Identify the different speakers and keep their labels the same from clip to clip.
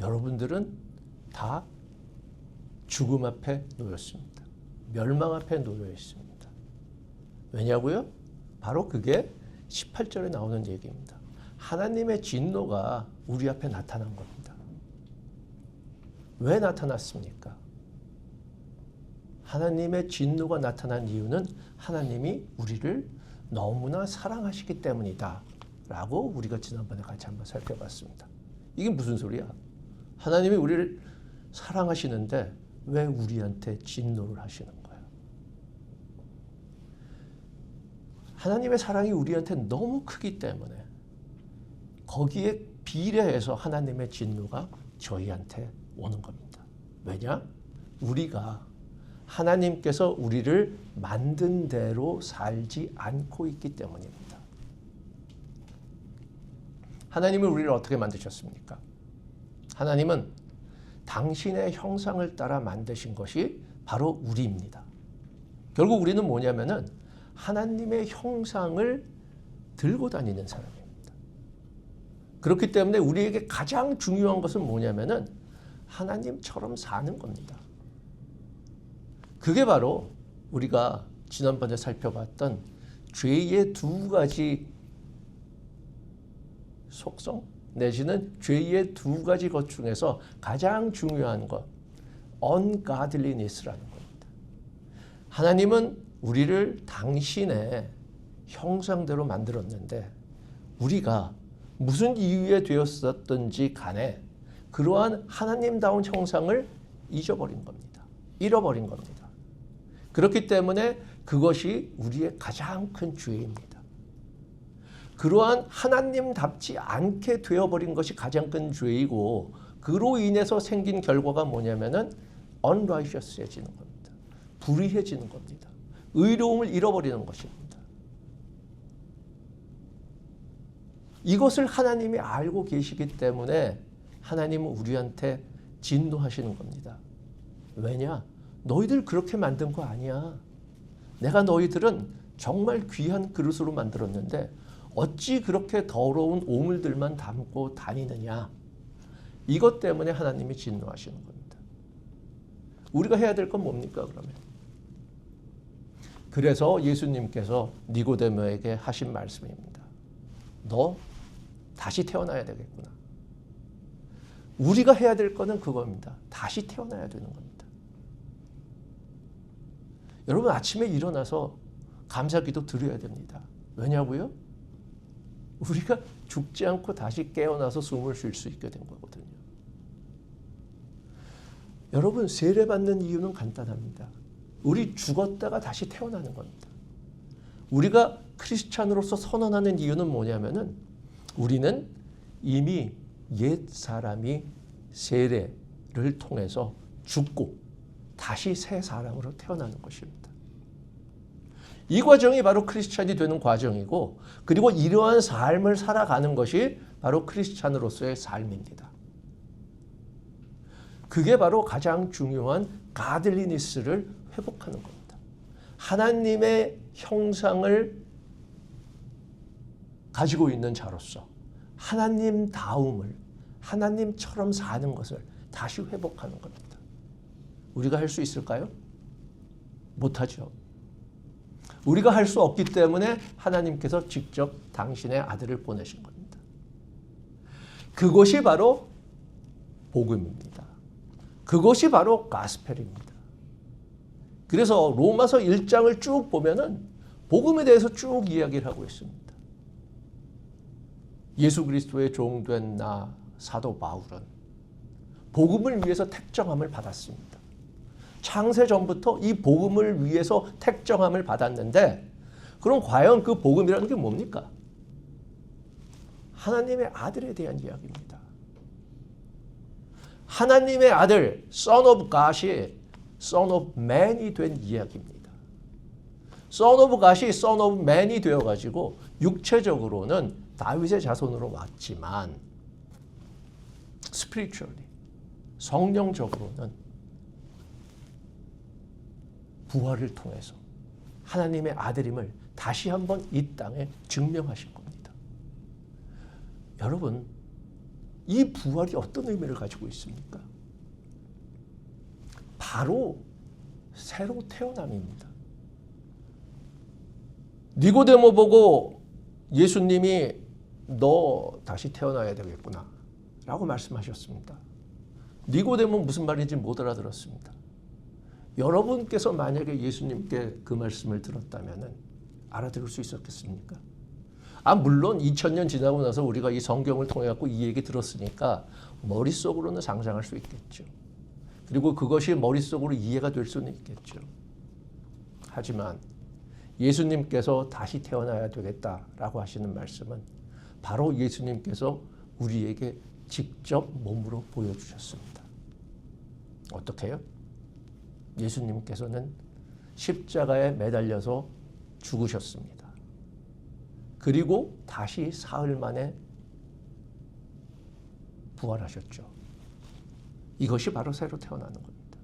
Speaker 1: 여러분들은 다 죽음 앞에 놓였습니다. 멸망 앞에 놓여 있습니다. 왜냐고요? 바로 그게 18절에 나오는 얘기입니다. 하나님의 진노가 우리 앞에 나타난 겁니다. 왜 나타났습니까? 하나님의 진노가 나타난 이유는 하나님이 우리를 너무나 사랑하시기 때문이다 라고 우리가 지난번에 같이 한번 살펴봤습니다. 이게 무슨 소리야? 하나님이 우리를 사랑하시는데 왜 우리한테 진노를 하시는 거야? 하나님의 사랑이 우리한테 너무 크기 때문에 거기에 비례해서 하나님의 진노가 저희한테 오는 겁니다. 왜냐? 우리가 하나님께서 우리를 만든 대로 살지 않고 있기 때문입니다. 하나님은 우리를 어떻게 만드셨습니까? 하나님은 당신의 형상을 따라 만드신 것이 바로 우리입니다. 결국 우리는 뭐냐면은 하나님의 형상을 들고 다니는 사람입니다. 그렇기 때문에 우리에게 가장 중요한 것은 뭐냐면은 하나님처럼 사는 겁니다. 그게 바로 우리가 지난번에 살펴봤던 죄의 두 가지 속성 내지는 죄의 두 가지 것 중에서 가장 중요한 것, ungodliness라는 겁니다. 하나님은 우리를 당신의 형상대로 만들었는데 우리가 무슨 이유에 되었었든지 간에 그러한 하나님다운 형상을 잊어버린 겁니다. 잃어버린 겁니다. 그렇기 때문에 그것이 우리의 가장 큰 죄입니다. 그러한 하나님답지 않게 되어버린 것이 가장 큰 죄이고 그로 인해서 생긴 결과가 뭐냐면은 unrighteous해지는 겁니다. 불의해지는 겁니다. 의로움을 잃어버리는 것입니다. 이것을 하나님이 알고 계시기 때문에 하나님은 우리한테 진노하시는 겁니다. 왜냐? 너희들 그렇게 만든 거 아니야. 내가 너희들은 정말 귀한 그릇으로 만들었는데 어찌 그렇게 더러운 오물들만 담고 다니느냐. 이것 때문에 하나님이 진노하시는 겁니다. 우리가 해야 될 건 뭡니까 그러면? 그래서 예수님께서 니고데모에게 하신 말씀입니다. 너 다시 태어나야 되겠구나. 우리가 해야 될 거는 그겁니다. 다시 태어나야 되는 겁니다. 여러분 아침에 일어나서 감사기도 드려야 됩니다. 왜냐고요? 우리가 죽지 않고 다시 깨어나서 숨을 쉴 수 있게 된 거거든요. 여러분 세례받는 이유는 간단합니다. 우리 죽었다가 다시 태어나는 겁니다. 우리가 크리스찬으로서 선언하는 이유는 뭐냐면은 우리는 이미 옛 사람이 세례를 통해서 죽고 다시 새 사람으로 태어나는 것입니다. 이 과정이 바로 크리스찬이 되는 과정이고 그리고 이러한 삶을 살아가는 것이 바로 크리스찬으로서의 삶입니다. 그게 바로 가장 중요한 가들리니스를 회복하는 겁니다. 하나님의 형상을 가지고 있는 자로서 하나님다움을 하나님처럼 사는 것을 다시 회복하는 겁니다. 우리가 할 수 있을까요? 못하죠. 우리가 할 수 없기 때문에 하나님께서 직접 당신의 아들을 보내신 겁니다. 그것이 바로 복음입니다. 그것이 바로 가스펠입니다. 그래서 로마서 1장을 쭉 보면은 복음에 대해서 쭉 이야기를 하고 있습니다. 예수 그리스도의 종된 나 사도 바울은 복음을 위해서 택정함을 받았습니다. 창세 전부터 이 복음을 위해서 택정함을 받았는데 그럼 과연 그 복음이라는 게 뭡니까? 하나님의 아들에 대한 이야기입니다. 하나님의 아들 Son of God이 Son of Man이 된 이야기입니다. Son of God이 Son of Man이 되어가지고 육체적으로는 다윗의 자손으로 왔지만 spiritually 성령적으로는 부활을 통해서 하나님의 아들임을 다시 한번 이 땅에 증명하신 겁니다. 여러분 이 부활이 어떤 의미를 가지고 있습니까? 바로 새로 태어남입니다. 니고데모 보고 예수님이 너 다시 태어나야 되겠구나 라고 말씀하셨습니다. 니고데모는 무슨 말인지 못 알아들었습니다. 여러분께서 만약에 예수님께 그 말씀을 들었다면 알아들을 수 있었겠습니까? 물론 2000년 지나고 나서 우리가 이 성경을 통해 갖고 이 얘기 들었으니까 머릿속으로는 상상할 수 있겠죠. 그리고 그것이 머릿속으로 이해가 될 수는 있겠죠. 하지만 예수님께서 다시 태어나야 되겠다라고 하시는 말씀은 바로 예수님께서 우리에게 직접 몸으로 보여주셨습니다. 어떻게 해요? 예수님께서는 십자가에 매달려서 죽으셨습니다. 그리고 다시 사흘 만에 부활하셨죠. 이것이 바로 새로 태어나는 겁니다.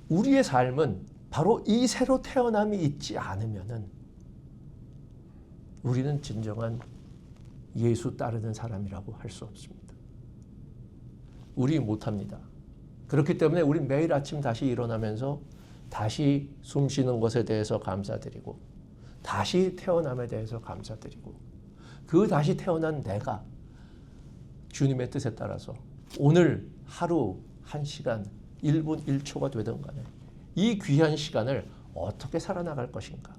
Speaker 1: 우리의 삶은 바로 이 새로 태어남이 있지 않으면은 우리는 진정한 예수 따르는 사람이라고 할 수 없습니다. 우리 못합니다. 그렇기 때문에 우리 매일 아침 다시 일어나면서 다시 숨 쉬는 것에 대해서 감사드리고 다시 태어남에 대해서 감사드리고 그 다시 태어난 내가 주님의 뜻에 따라서 오늘 하루 1시간 1분 1초가 되든 간에 이 귀한 시간을 어떻게 살아나갈 것인가,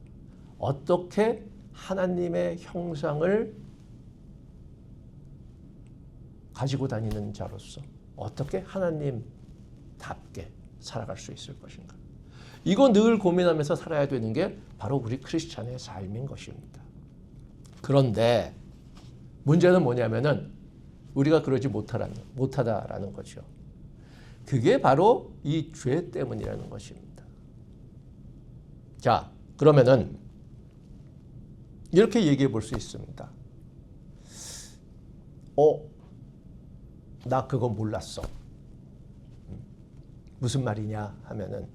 Speaker 1: 어떻게 하나님의 형상을 가지고 다니는 자로서 어떻게 하나님답게 살아갈 수 있을 것인가. 이거 늘 고민하면서 살아야 되는 게 바로 우리 크리스찬의 삶인 것입니다. 그런데 문제는 뭐냐면은 우리가 그러지 못하다라는 거죠. 그게 바로 이 죄 때문이라는 것입니다. 자, 그러면은 이렇게 얘기해 볼 수 있습니다. 나 그거 몰랐어. 무슨 말이냐 하면은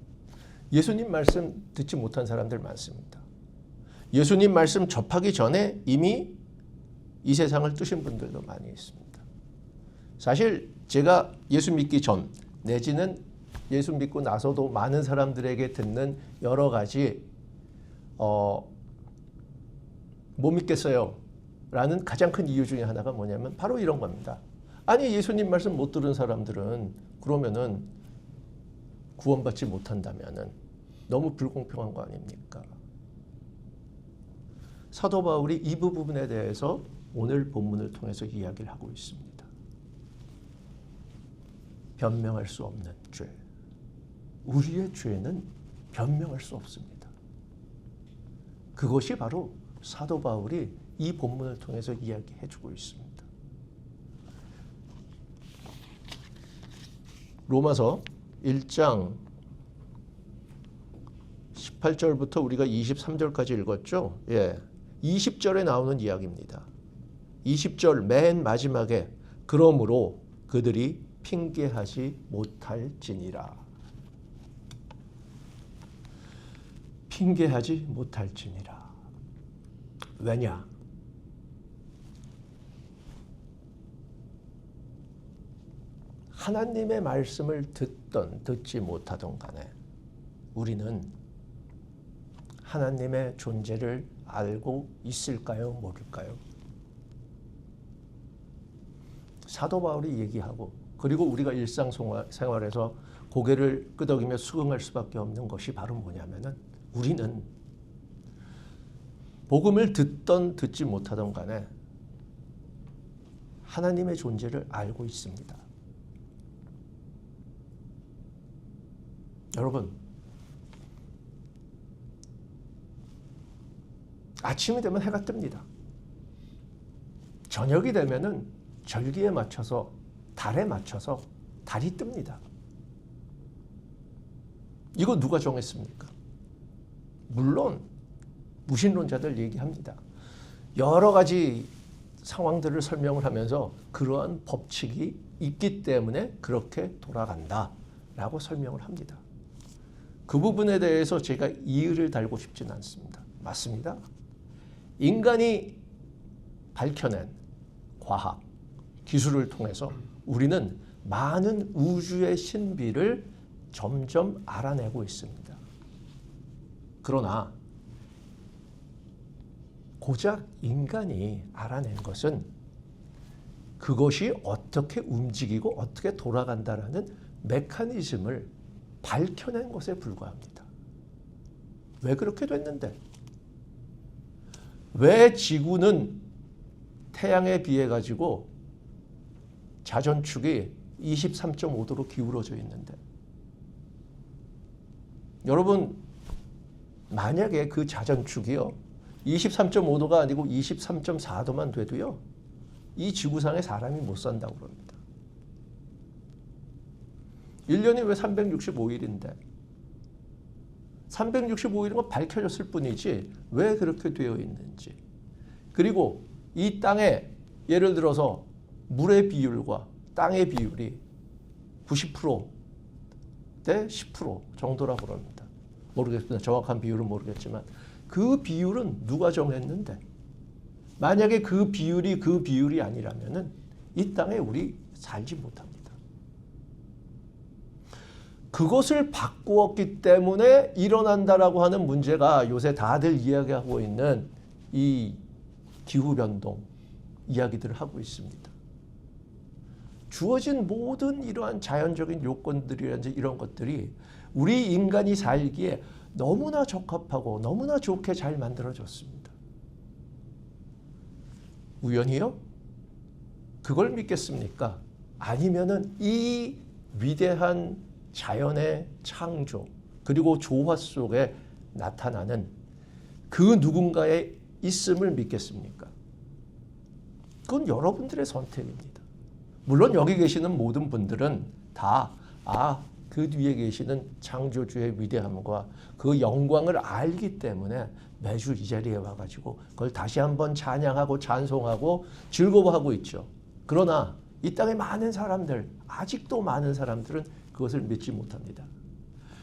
Speaker 1: 예수님 말씀 듣지 못한 사람들 많습니다. 예수님 말씀 접하기 전에 이미 이 세상을 뜨신 분들도 많이 있습니다. 사실 제가 예수 믿기 전 내지는 예수 믿고 나서도 많은 사람들에게 듣는 여러 가지 못 믿겠어요 라는 가장 큰 이유 중에 하나가 뭐냐면 바로 이런 겁니다. 아니 예수님 말씀 못 들은 사람들은 그러면은 구원받지 못한다면은 너무 불공평한 거 아닙니까? 사도 바울이 이 부분에 대해서 오늘 본문을 통해서 이야기를 하고 있습니다. 변명할 수 없는 죄. 우리의 죄는 변명할 수 없습니다. 그것이 바로 사도 바울이 이 본문을 통해서 이야기해주고 있습니다. 로마서 1장 18절부터 우리가 23절까지 읽었죠. 20절에 나오는 이야기입니다. 20절 맨 마지막에 그러므로 그들이 핑계하지 못할지니라. 핑계하지 못할지니라. 왜냐? 하나님의 말씀을 듣던 듣지 못하던 간에 우리는 하나님의 존재를 알고 있을까요? 모를까요? 사도 바울이 얘기하고 그리고 우리가 일상생활에서 고개를 끄덕이며 수긍할 수밖에 없는 것이 바로 뭐냐면은 우리는 복음을 듣던 듣지 못하던 간에 하나님의 존재를 알고 있습니다. 여러분, 아침이 되면 해가 뜹니다. 저녁이 되면은 절기에 맞춰서 달에 맞춰서 달이 뜹니다. 이거 누가 정했습니까? 물론 무신론자들 얘기합니다. 여러 가지 상황들을 설명을 하면서 그러한 법칙이 있기 때문에 그렇게 돌아간다라고 설명을 합니다. 그 부분에 대해서 제가 이의를 달고 싶진 않습니다. 맞습니다. 인간이 밝혀낸 과학, 기술을 통해서 우리는 많은 우주의 신비를 점점 알아내고 있습니다. 그러나 고작 인간이 알아낸 것은 그것이 어떻게 움직이고 어떻게 돌아간다라는 메커니즘을 밝혀낸 것에 불과합니다. 왜 그렇게 됐는데? 왜 지구는 태양에 비해 가지고 자전축이 23.5도로 기울어져 있는데, 여러분 만약에 그 자전축이요 23.5도가 아니고 23.4도만 돼도요 이 지구상에 사람이 못 산다고 그럽니다. 1년이 왜 365일인데 365일은 건 밝혀졌을 뿐이지 왜 그렇게 되어 있는지, 그리고 이 땅에 예를 들어서 물의 비율과 땅의 비율이 90% 대 10% 정도라고 그럽니다. 모르겠습니다. 정확한 비율은 모르겠지만 그 비율은 누가 정했는데, 만약에 그 비율이 아니라면은 이 땅에 우리 살지 못합니다. 그것을 바꾸었기 때문에 일어난다라고 하는 문제가 요새 다들 이야기하고 있는 이 기후변동 이야기들을 하고 있습니다. 주어진 모든 이러한 자연적인 요건들이라든지 이런 것들이 우리 인간이 살기에 너무나 적합하고 너무나 좋게 잘 만들어졌습니다. 우연히요? 그걸 믿겠습니까? 아니면은 이 위대한 자연의 창조 그리고 조화 속에 나타나는 그 누군가의 있음을 믿겠습니까? 그건 여러분들의 선택입니다. 물론 여기 계시는 모든 분들은 다 그 뒤에 계시는 창조주의 위대함과 그 영광을 알기 때문에 매주 이 자리에 와가지고 그걸 다시 한번 찬양하고 찬송하고 즐거워하고 있죠. 그러나 이 땅의 많은 사람들, 아직도 많은 사람들은 그것을 믿지 못합니다.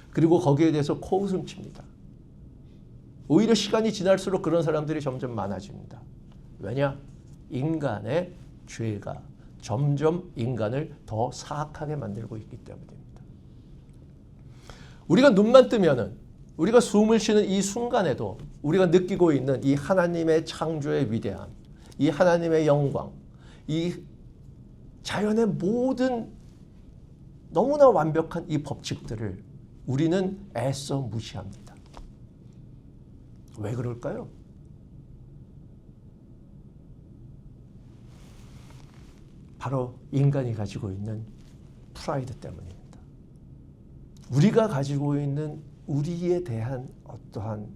Speaker 1: 그리고 거기에 대해서 코웃음 칩니다. 오히려 시간이 지날수록 그런 사람들이 점점 많아집니다. 왜냐? 인간의 죄가 점점 인간을 더 사악하게 만들고 있기 때문입니다. 우리가 눈만 뜨면은, 우리가 숨을 쉬는 이 순간에도 우리가 느끼고 있는 이 하나님의 창조의 위대함, 이 하나님의 영광, 이 자연의 모든 너무나 완벽한 이 법칙들을 우리는 애써 무시합니다. 왜 그럴까요? 바로 인간이 가지고 있는 프라이드 때문입니다. 우리가 가지고 있는 우리에 대한 어떠한,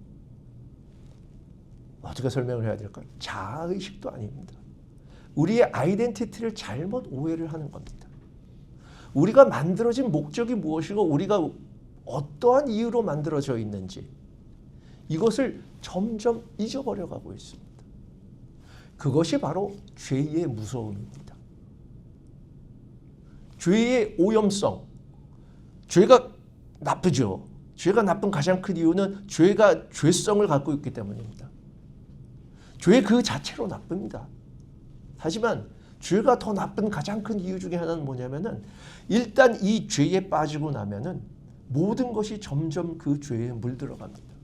Speaker 1: 어떻게 설명을 해야 될까요? 자아의식도 아닙니다. 우리의 아이덴티티를 잘못 오해를 하는 겁니다. 우리가 만들어진 목적이 무엇이고 우리가 어떠한 이유로 만들어져 있는지 이것을 점점 잊어버려 가고 있습니다. 그것이 바로 죄의 무서움입니다. 죄의 오염성, 죄가 나쁘죠. 죄가 나쁜 가장 큰 이유는 죄가 죄성을 갖고 있기 때문입니다. 죄 그 자체로 나쁩니다. 하지만 죄가 더 나쁜 가장 큰 이유 중에 하나는 뭐냐면은 일단 이 죄에 빠지고 나면은 모든 것이 점점 그 죄에 물들어갑니다.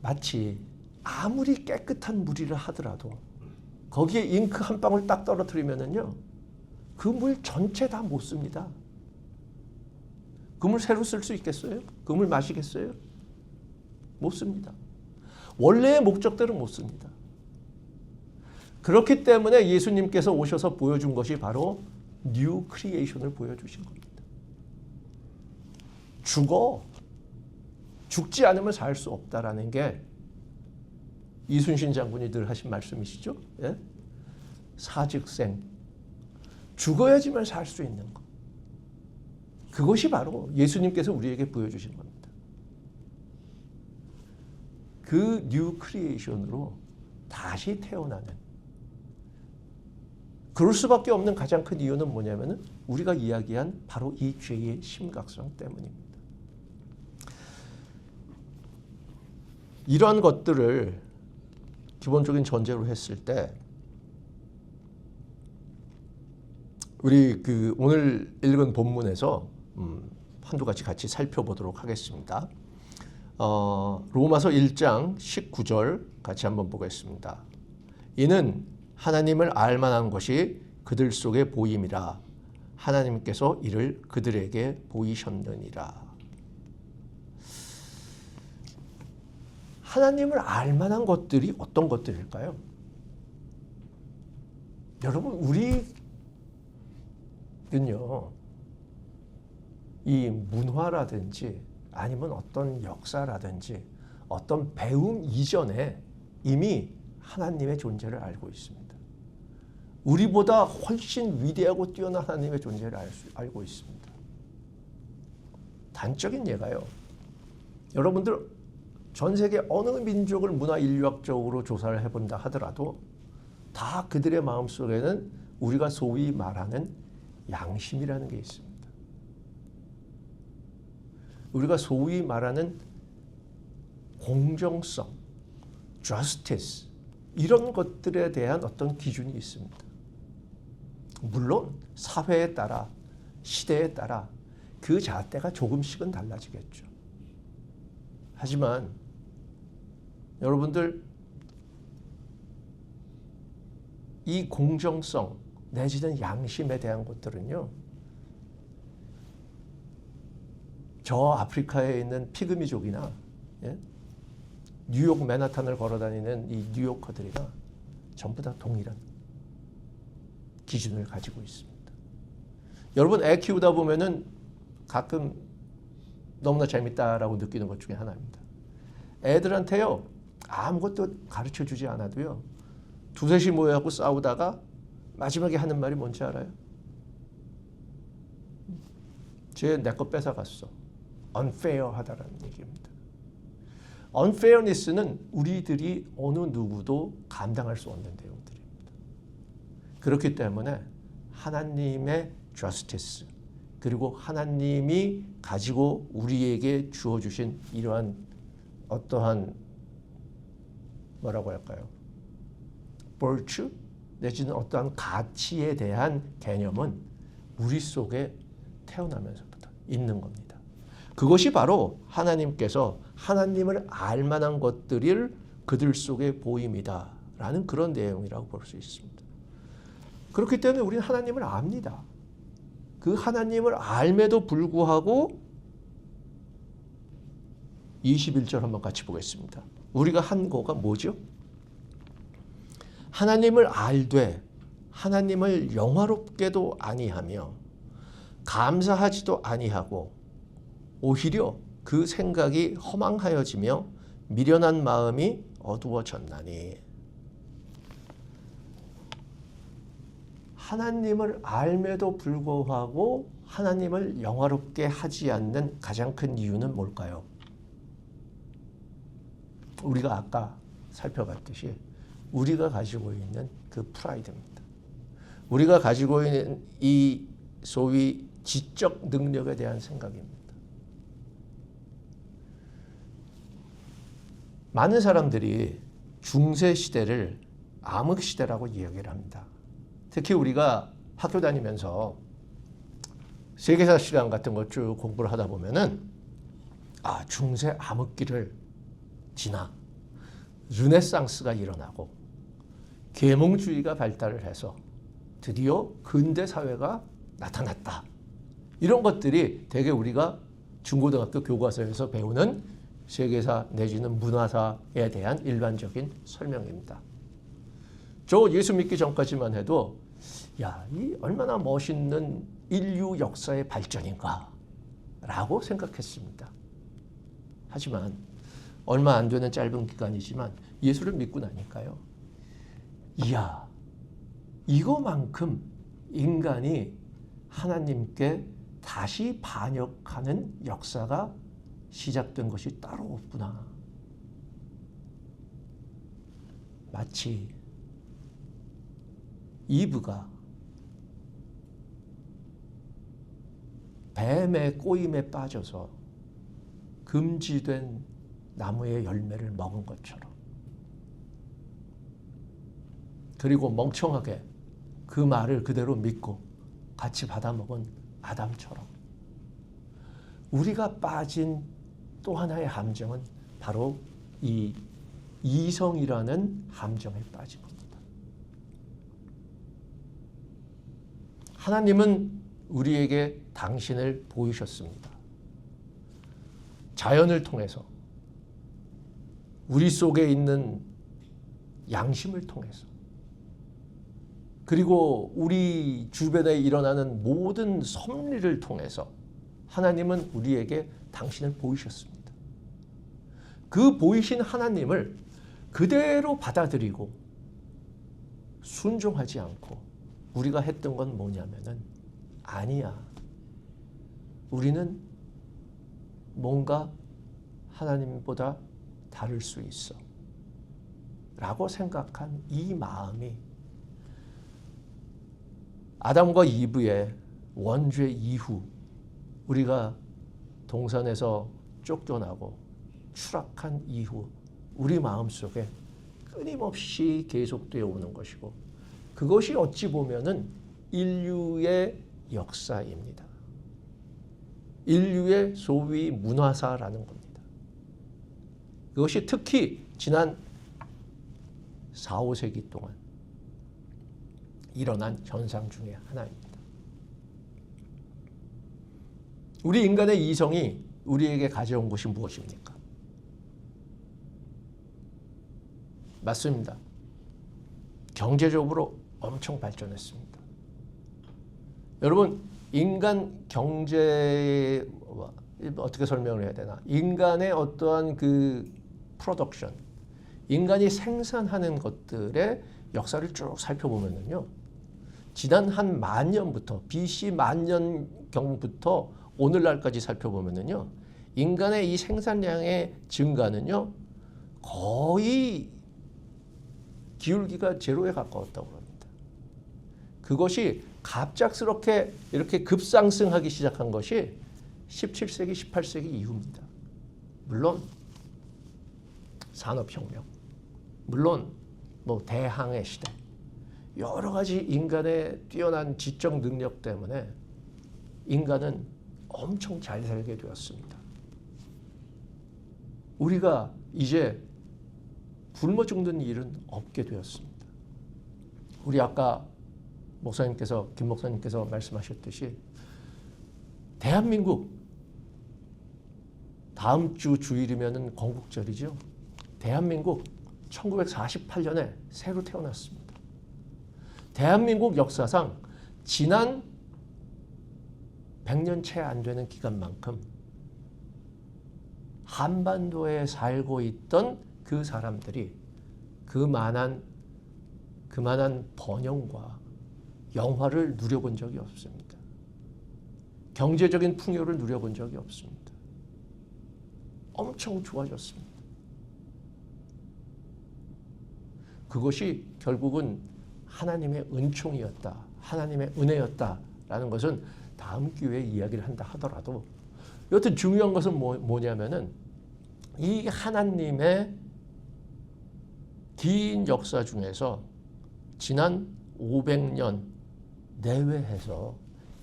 Speaker 1: 마치 아무리 깨끗한 물이라 하더라도 거기에 잉크 한 방울 딱 떨어뜨리면은요, 그 물 전체 다 못 씁니다. 그 물 새로 쓸 수 있겠어요? 그 물 마시겠어요? 못 씁니다. 원래의 목적대로 못 씁니다. 그렇기 때문에 예수님께서 오셔서 보여준 것이 바로 뉴 크리에이션을 보여주신 겁니다. 죽지 않으면 살 수 없다라는 게 이순신 장군이 늘 하신 말씀이시죠. 예? 사즉생, 죽어야지만 살 수 있는 것. 그것이 바로 예수님께서 우리에게 보여주신 겁니다. 그 뉴 크리에이션으로 다시 태어나는, 그럴 수밖에 없는 가장 큰 이유는 뭐냐면은 우리가 이야기한 바로 이 죄의 심각성 때문입니다. 이러한 것들을 기본적인 전제로 했을 때 우리 오늘 읽은 본문에서 한두 가지 같이 살펴보도록 하겠습니다. 로마서 1장 19절 같이 한번 보겠습니다. 이는 하나님을 알만한 것이 그들 속에 보임이라 하나님께서 이를 그들에게 보이셨느니라. 하나님을 알만한 것들이 어떤 것들일까요? 여러분, 우리는요, 이 문화라든지 아니면 어떤 역사라든지 어떤 배움 이전에 이미 하나님의 존재를 알고 있습니다. 우리보다 훨씬 위대하고 뛰어난 하나님의 존재를 알고 있습니다. 단적인 예가요. 여러분들 전 세계 어느 민족을 문화 인류학적으로 조사를 해본다 하더라도 다 그들의 마음속에는 우리가 소위 말하는 양심이라는 게 있습니다. 우리가 소위 말하는 공정성, justice 이런 것들에 대한 어떤 기준이 있습니다. 물론 사회에 따라 시대에 따라 그 잣대가 조금씩은 달라지겠죠. 하지만 여러분들 이 공정성 내지는 양심에 대한 것들은요, 저 아프리카에 있는 피그미족이나 뉴욕 맨하탄을 걸어다니는 이 뉴요커들이나 전부 다 동일한 기준을 가지고 있습니다. 여러분 애 키우다 보면은 가끔 너무나 재밌다라고 느끼는 것 중에 하나입니다. 애들한테요, 아무것도 가르쳐 주지 않아도요, 두셋이 모여갖고 싸우다가 마지막에 하는 말이 뭔지 알아요? 내 거 뺏어갔어. unfair하다라는 얘기입니다. unfairness는 우리들이 어느 누구도 감당할 수 없는 내용들입니다. 그렇기 때문에 하나님의 justice 그리고 하나님이 가지고 우리에게 주어주신 이러한 어떠한 뭐라고 할까요? virtue 내지는 어떠한 가치에 대한 개념은 우리 속에 태어나면서부터 있는 겁니다. 그것이 바로 하나님께서 하나님을 알만한 것들을 그들 속에 보임이다 라는 그런 내용이라고 볼 수 있습니다. 그렇기 때문에 우리는 하나님을 압니다. 그 하나님을 알매도 불구하고 21절 한번 같이 보겠습니다. 우리가 한 거가 뭐죠? 하나님을 알되 하나님을 영화롭게도 아니하며 감사하지도 아니하고 오히려 그 생각이 허망하여지며 미련한 마음이 어두워졌나니. 하나님을 알매도 불구하고 하나님을 영화롭게 하지 않는 가장 큰 이유는 뭘까요? 우리가 아까 살펴봤듯이 우리가 가지고 있는 그 프라이드입니다. 우리가 가지고 있는 이 소위 지적 능력에 대한 생각입니다. 많은 사람들이 중세 시대를 암흑 시대라고 이야기를 합니다. 특히 우리가 학교 다니면서 세계사 시간 같은 것 쭉 공부를 하다 보면은 중세 암흑기를 지나 르네상스가 일어나고 계몽주의가 발달을 해서 드디어 근대 사회가 나타났다. 이런 것들이 되게 우리가 중고등학교 교과서에서 배우는 세계사 내지는 문화사에 대한 일반적인 설명입니다. 저 예수 믿기 전까지만 해도 이 얼마나 멋있는 인류 역사의 발전인가 라고 생각했습니다. 하지만 얼마 안 되는 짧은 기간이지만 예수를 믿고 나니까요, 이거만큼 인간이 하나님께 다시 반역하는 역사가 시작된 것이 따로 없구나. 마치 이브가 뱀의 꼬임에 빠져서 금지된 나무의 열매를 먹은 것처럼, 그리고 멍청하게 그 말을 그대로 믿고 같이 받아먹은 아담처럼 우리가 빠진 또 하나의 함정은 바로 이 이성이라는 함정에 빠진 겁니다. 하나님은 우리에게 당신을 보이셨습니다. 자연을 통해서, 우리 속에 있는 양심을 통해서, 그리고 우리 주변에 일어나는 모든 섭리를 통해서 하나님은 우리에게 당신을 보이셨습니다. 그 보이신 하나님을 그대로 받아들이고 순종하지 않고 우리가 했던 건 뭐냐면은 아니야. 우리는 뭔가 하나님보다 다를 수 있어. 라고 생각한 이 마음이 아담과 이브의 원죄 이후 우리가 동산에서 쫓겨나고 추락한 이후 우리 마음속에 끊임없이 계속되어 오는 것이고 그것이 어찌 보면은 인류의 역사입니다. 인류의 소위 문화사라는 겁니다. 그것이 특히 지난 4, 5세기 동안 일어난 현상 중에 하나입니다. 우리 인간의 이성이 우리에게 가져온 것이 무엇입니까? 맞습니다. 경제적으로 엄청 발전했습니다. 여러분, 인간 경제 어떻게 설명을 해야 되나? 인간의 어떠한 그 프로덕션, 인간이 생산하는 것들의 역사를 쭉 살펴보면요, 지난 한 만년부터 BC 만년경부터 오늘날까지 살펴보면요, 인간의 이 생산량의 증가는요 거의 기울기가 제로에 가까웠다고 합니다. 그것이 갑작스럽게 이렇게 급상승하기 시작한 것이 17세기, 18세기 이후입니다. 물론 산업혁명, 물론 뭐 대항해 시대, 여러 가지 인간의 뛰어난 지적 능력 때문에 인간은 엄청 잘 살게 되었습니다. 우리가 이제 굶어 죽는 일은 없게 되었습니다. 우리 아까 김 목사님께서 말씀하셨듯이 대한민국 다음 주 주일이면은 건국절이죠. 대한민국 1948년에 새로 태어났습니다. 대한민국 역사상 지난 100년 채 안 되는 기간만큼 한반도에 살고 있던 그 사람들이 그만한 번영과 영화를 누려본 적이 없습니다. 경제적인 풍요를 누려본 적이 없습니다. 엄청 좋아졌습니다. 그것이 결국은 하나님의 은총이었다, 하나님의 은혜였다라는 것은 다음 기회에 이야기를 한다 하더라도 여튼 중요한 것은 뭐냐면은 이 하나님의 긴 역사 중에서 지난 500년 내외해서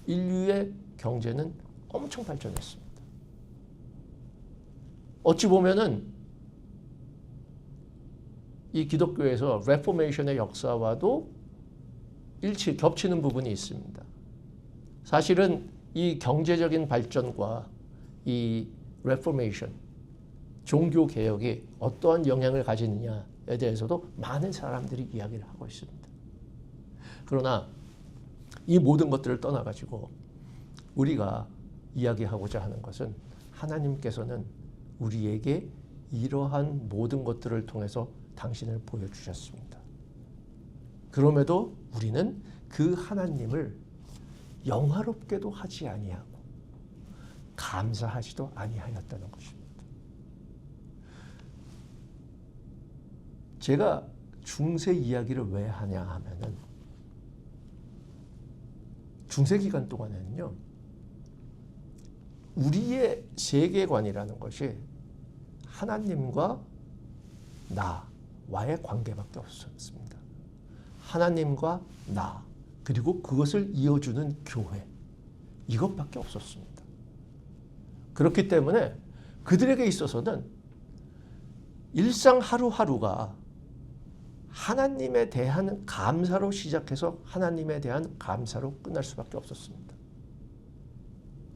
Speaker 1: 인류의 경제는 엄청 발전했습니다. 어찌 보면은 이 기독교에서 레포메이션의 역사와도 겹치는 부분이 있습니다. 사실은 이 경제적인 발전과 이 레포메이션, 종교 개혁이 어떠한 영향을 가지느냐에 대해서도 많은 사람들이 이야기를 하고 있습니다. 그러나 이 모든 것들을 떠나가지고 우리가 이야기하고자 하는 것은 하나님께서는 우리에게 이러한 모든 것들을 통해서 당신을 보여주셨습니다. 그럼에도 우리는 그 하나님을 영화롭게도 하지 아니하고 감사하지도 아니하였다는 것입니다. 제가 중세 이야기를 왜 하냐 하면은 중세 기간 동안에는요, 우리의 세계관이라는 것이 하나님과 나와의 관계밖에 없었습니다. 하나님과 나, 그리고 그것을 이어주는 교회, 이것밖에 없었습니다. 그렇기 때문에 그들에게 있어서는 일상 하루하루가 하나님에 대한 감사로 시작해서 하나님에 대한 감사로 끝날 수밖에 없었습니다.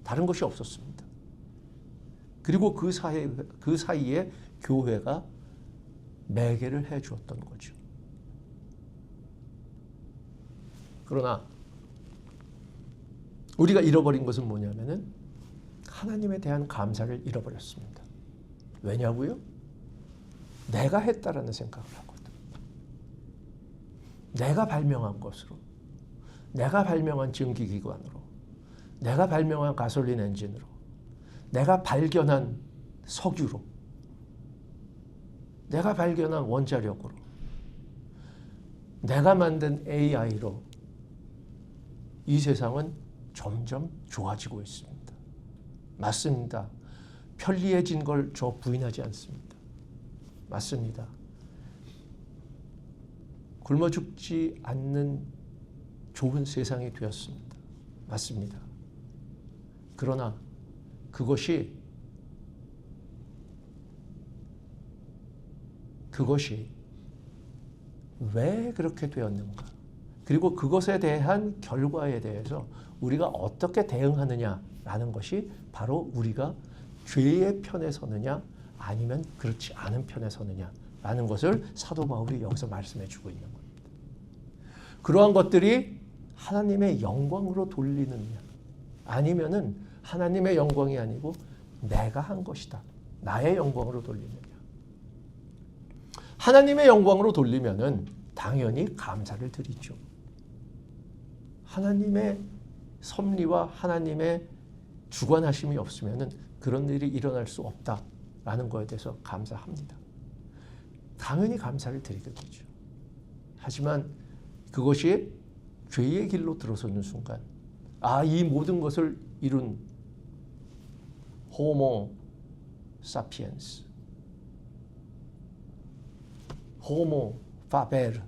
Speaker 1: 다른 것이 없었습니다. 그리고 그 사이에 교회가 매개를 해 주었던 거죠. 그러나 우리가 잃어버린 것은 뭐냐면은 하나님에 대한 감사를 잃어버렸습니다. 왜냐고요? 내가 했다라는 생각을 하거든. 내가 발명한 것으로, 내가 발명한 증기기관으로, 내가 발명한 가솔린 엔진으로, 내가 발견한 석유로, 내가 발견한 원자력으로, 내가 만든 AI로 이 세상은 점점 좋아지고 있습니다. 맞습니다. 편리해진 걸 저 부인하지 않습니다. 맞습니다. 굶어 죽지 않는 좋은 세상이 되었습니다. 맞습니다. 그러나 그것이 왜 그렇게 되었는가? 그리고 그것에 대한 결과에 대해서 우리가 어떻게 대응하느냐라는 것이 바로 우리가 죄의 편에 서느냐 아니면 그렇지 않은 편에 서느냐라는 것을 사도 바울이 여기서 말씀해 주고 있는 겁니다. 그러한 것들이 하나님의 영광으로 돌리느냐 아니면은 하나님의 영광이 아니고 내가 한 것이다. 나의 영광으로 돌리느냐. 하나님의 영광으로 돌리면은 당연히 감사를 드리죠. 하나님의 섭리와 하나님의 주관하심이 없으면은 그런 일이 일어날 수 없다라는 것에 대해서 감사합니다. 당연히 감사를 드리게 되죠. 하지만 그것이 죄의 길로 들어서는 순간 이 모든 것을 이룬 호모 사피엔스, 호모 파베르,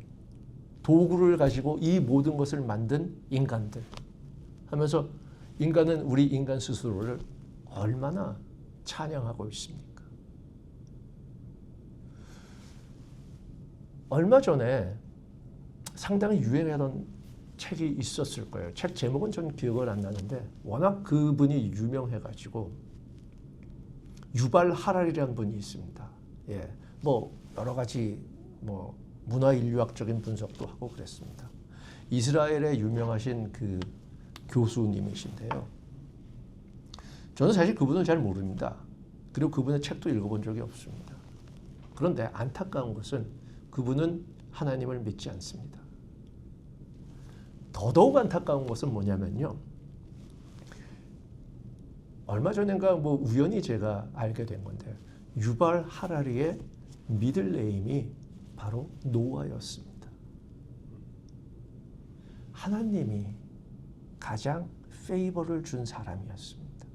Speaker 1: 도구를 가지고 이 모든 것을 만든 인간들 하면서 인간은 우리 인간 스스로를 얼마나 찬양하고 있습니까? 얼마 전에 상당히 유행하던 책이 있었을 거예요. 책 제목은 전 기억은 안 나는데 워낙 그분이 유명해가지고 유발 하랄이라는 분이 있습니다. 예, 뭐 여러 가지 뭐 문화 인류학적인 분석도 하고 그랬습니다. 이스라엘의 유명하신 그 교수님이신데요. 저는 사실 그분을 잘 모릅니다. 그리고 그분의 책도 읽어본 적이 없습니다. 그런데 안타까운 것은 그분은 하나님을 믿지 않습니다. 더더욱 안타까운 것은 뭐냐면요. 얼마 전인가 뭐 우연히 제가 알게 된 건데 유발 하라리의 미들네임이 바로 노아였습니다. 하나님이 가장 페이버를 준 사람이었습니다.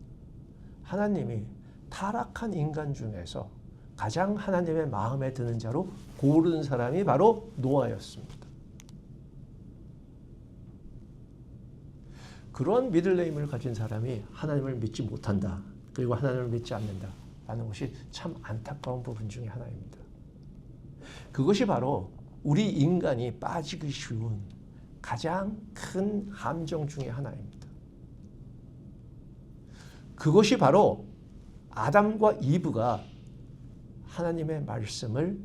Speaker 1: 하나님이 타락한 인간 중에서 가장 하나님의 마음에 드는 자로 고른 사람이 바로 노아였습니다. 그런 미들네임을 가진 사람이 하나님을 믿지 못한다. 그리고 하나님을 믿지 않는다. 라는 것이 참 안타까운 부분 중에 하나입니다. 그것이 바로 우리 인간이 빠지기 쉬운 가장 큰 함정 중에 하나입니다. 그것이 바로 아담과 이브가 하나님의 말씀을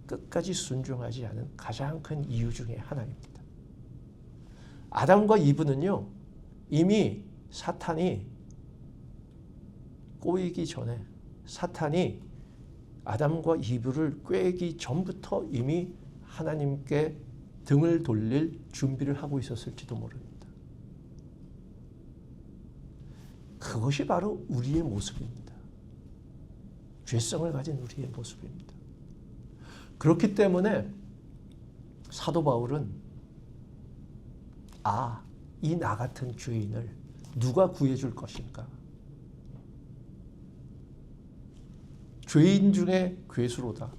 Speaker 1: 끝까지 순종하지 않은 가장 큰 이유 중에 하나입니다. 아담과 이브는요, 이미 사탄이 꼬이기 전에 사탄이 아담과 이브를 꾀기 전부터 이미 하나님께 등을 돌릴 준비를 하고 있었을지도 모릅니다. 그것이 바로 우리의 모습입니다. 죄성을 가진 우리의 모습입니다. 그렇기 때문에 사도 바울은 이 나 같은 죄인을 누가 구해줄 것인가? 죄인 중에 괴수로다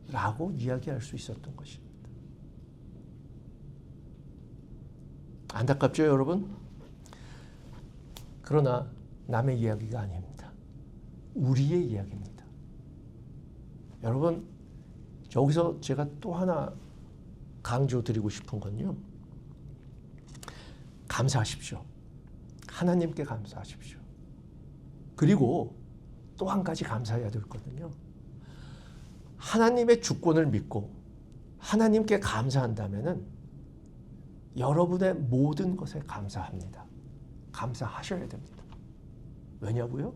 Speaker 1: 라고 이야기할 수 있었던 것입니다. 안타깝죠, 여러분? 그러나 남의 이야기가 아닙니다. 우리의 이야기입니다. 여러분, 여기서 제가 또 하나 강조드리고 싶은 건요. 감사하십시오. 하나님께 감사하십시오. 그리고 또 한 가지 감사해야 될 거는요. 하나님의 주권을 믿고 하나님께 감사한다면은 여러분의 모든 것에 감사합니다. 감사하셔야 됩니다. 왜냐고요?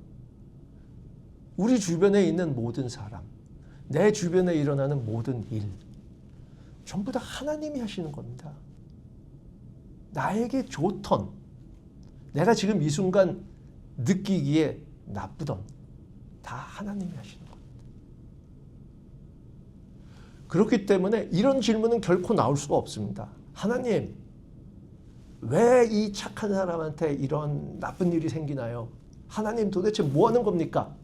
Speaker 1: 우리 주변에 있는 모든 사람, 내 주변에 일어나는 모든 일, 전부 다 하나님이 하시는 겁니다. 나에게 좋던, 내가 지금 이 순간 느끼기에 나쁘던 다 하나님이 하시는 겁니다. 그렇기 때문에 이런 질문은 결코 나올 수가 없습니다. 하나님, 왜 이 착한 사람한테 이런 나쁜 일이 생기나요? 하나님 도대체 뭐 하는 겁니까?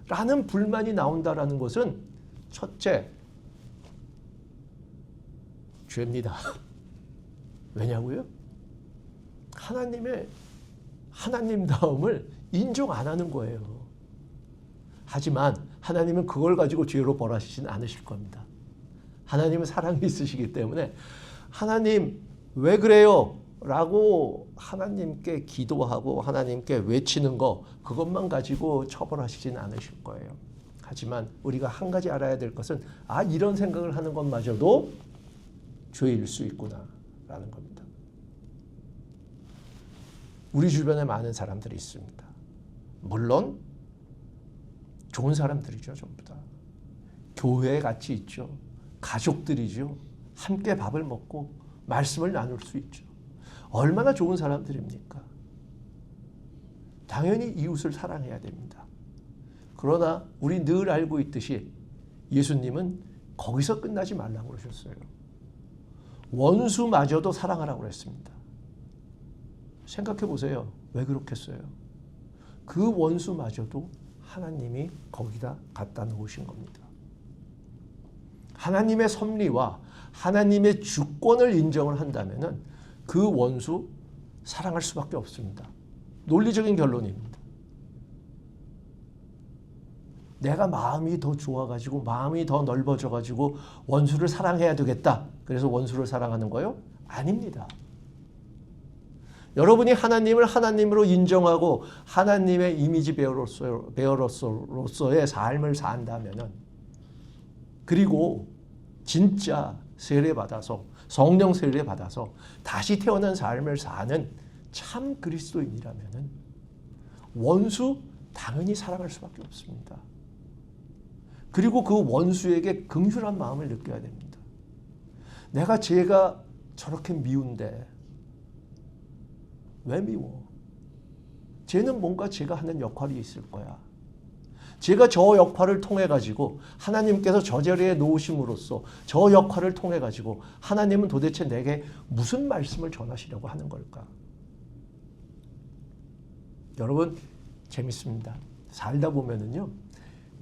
Speaker 1: 라는 불만이 나온다라는 것은 첫째, 죄입니다. 왜냐고요? 하나님다움을 인정 안 하는 거예요. 하지만 하나님은 그걸 가지고 죄로 벌하시진 않으실 겁니다. 하나님은 사랑이 있으시기 때문에 하나님 왜 그래요? 라고 하나님께 기도하고 하나님께 외치는 거, 그것만 가지고 처벌하시진 않으실 거예요. 하지만 우리가 한 가지 알아야 될 것은 이런 생각을 하는 것마저도 죄일 수 있구나 라는 겁니다. 우리 주변에 많은 사람들이 있습니다. 물론 좋은 사람들이죠. 전부 다. 교회에 같이 있죠. 가족들이죠. 함께 밥을 먹고 말씀을 나눌 수 있죠. 얼마나 좋은 사람들입니까? 당연히 이웃을 사랑해야 됩니다. 그러나 우리 늘 알고 있듯이 예수님은 거기서 끝나지 말라고 그러셨어요. 원수마저도 사랑하라고 그랬습니다. 생각해 보세요. 왜 그렇겠어요? 그 원수마저도 하나님이 거기다 갖다 놓으신 겁니다. 하나님의 섭리와 하나님의 주권을 인정을 한다면은 그 원수 사랑할 수밖에 없습니다. 논리적인 결론입니다. 내가 마음이 더 좋아가지고 마음이 더 넓어져가지고 원수를 사랑해야 되겠다. 그래서 원수를 사랑하는 거요? 아닙니다. 여러분이 하나님을 하나님으로 인정하고 하나님의 이미지 베어로서의 삶을 산다면은, 그리고 진짜 세례받아서 성령 세례받아서 다시 태어난 삶을 사는 참 그리스도인이라면은 원수 당연히 사랑할 수밖에 없습니다. 그리고 그 원수에게 긍휼한 마음을 느껴야 됩니다. 내가 쟤가 저렇게 미운데 왜 미워? 쟤는 뭔가 제가 하는 역할이 있을 거야. 제가 저 역할을 통해 가지고 하나님께서 저 자리에 놓으심으로써 저 역할을 통해 가지고 하나님은 도대체 내게 무슨 말씀을 전하시려고 하는 걸까? 여러분, 재밌습니다. 살다 보면은요,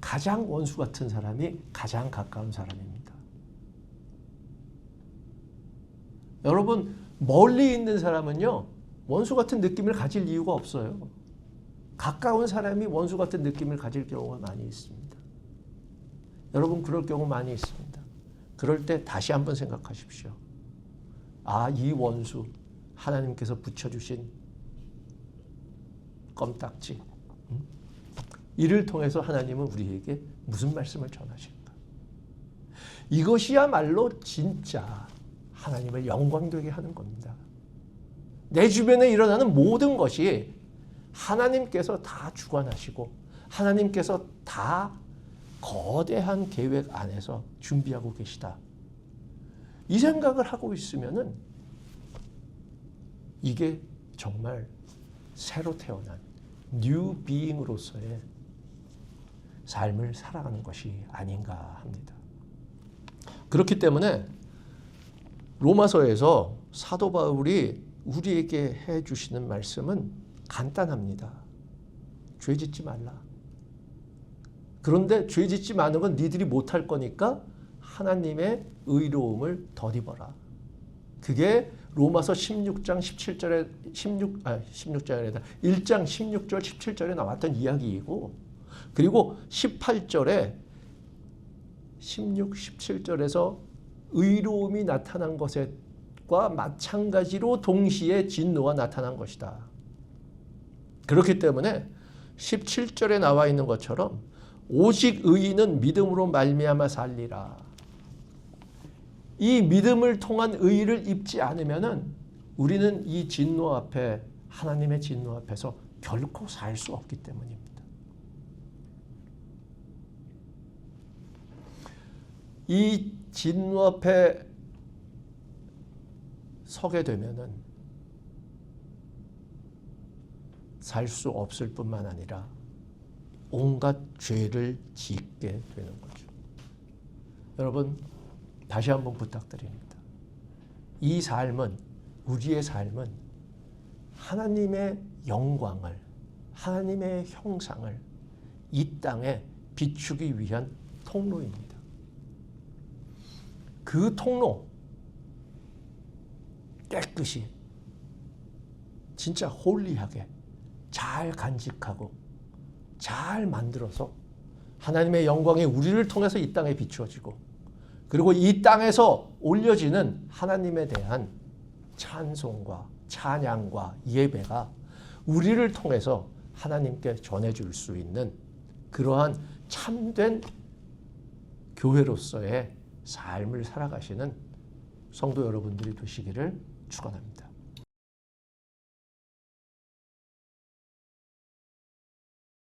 Speaker 1: 가장 원수 같은 사람이 가장 가까운 사람입니다. 여러분, 멀리 있는 사람은요, 원수 같은 느낌을 가질 이유가 없어요. 가까운 사람이 원수 같은 느낌을 가질 경우가 많이 있습니다. 여러분, 그럴 경우 많이 있습니다. 그럴 때 다시 한번 생각하십시오. 이 원수, 하나님께서 붙여주신 껌딱지. 이를 통해서 하나님은 우리에게 무슨 말씀을 전하실까? 이것이야말로 진짜 하나님을 영광되게 하는 겁니다. 내 주변에 일어나는 모든 것이 하나님께서 다 주관하시고 하나님께서 다 거대한 계획 안에서 준비하고 계시다. 이 생각을 하고 있으면은 이게 정말 새로 태어난 뉴 비잉으로서의 삶을 살아가는 것이 아닌가 합니다. 그렇기 때문에 로마서에서 사도 바울이 우리에게 해주시는 말씀은 간단합니다. 죄 짓지 말라. 그런데 죄 짓지 마는 건 니들이 못할 거니까 하나님의 의로움을 덧입어라. 그게 로마서 16장 17절에 16장이 아니라 1장 16절 17절에 나왔던 이야기이고, 그리고 18절에 16, 17절에서 의로움이 나타난 것과 마찬가지로 동시에 진노가 나타난 것이다. 그렇기 때문에 17절에 나와 있는 것처럼 오직 의인은 믿음으로 말미암아 살리라. 이 믿음을 통한 의의를 입지 않으면은 우리는 이 진노 앞에, 하나님의 진노 앞에서 결코 살 수 없기 때문입니다. 이 진노 앞에 서게 되면은 살 수 없을 뿐만 아니라 온갖 죄를 짓게 되는 거죠. 여러분, 다시 한번 부탁드립니다. 이 삶은, 우리의 삶은 하나님의 영광을, 하나님의 형상을 이 땅에 비추기 위한 통로입니다. 그 통로, 깨끗이, 진짜 홀리하게 잘 간직하고 잘 만들어서 하나님의 영광이 우리를 통해서 이 땅에 비추어지고, 그리고 이 땅에서 올려지는 하나님에 대한 찬송과 찬양과 예배가 우리를 통해서 하나님께 전해줄 수 있는 그러한 참된 교회로서의 삶을 살아가시는 성도 여러분들이 되시기를 축원합니다.